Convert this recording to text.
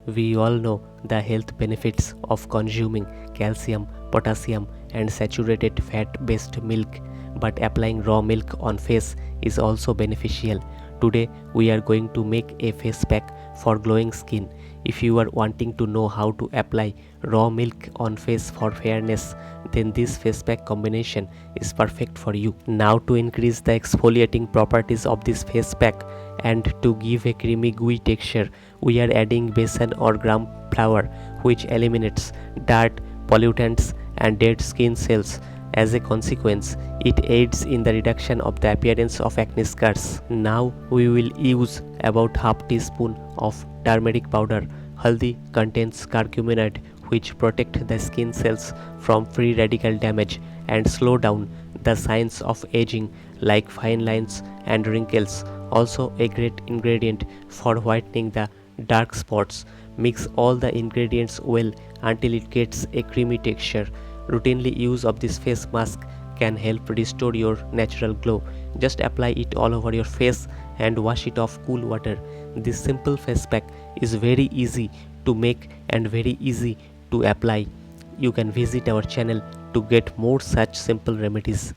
We all know the health benefits of consuming calcium, potassium, and saturated fat based milk, but applying raw milk on face is also beneficial. Today, we are going to make a face pack for glowing skin. If you are wanting to know how to apply raw milk on face for fairness, then this face pack combination is perfect for you. Now, to increase the exfoliating properties of this face pack and to give a creamy gooey texture, we are adding besan or gram flour, which eliminates dirt, pollutants, and dead skin cells. As a consequence, it aids in the reduction of the appearance of acne scars. Now we will use about half teaspoon of turmeric powder. Haldi contains curcumin, which protect the skin cells from free radical damage and slow down the signs of aging like fine lines and wrinkles. Also a great ingredient for whitening the dark spots. Mix all the ingredients well until it gets a creamy texture. Routinely use of this face mask can help restore your natural glow. Just apply it all over your face and wash it off cool water. This simple face pack is very easy to make and very easy to apply. You can visit our channel to get more such simple remedies.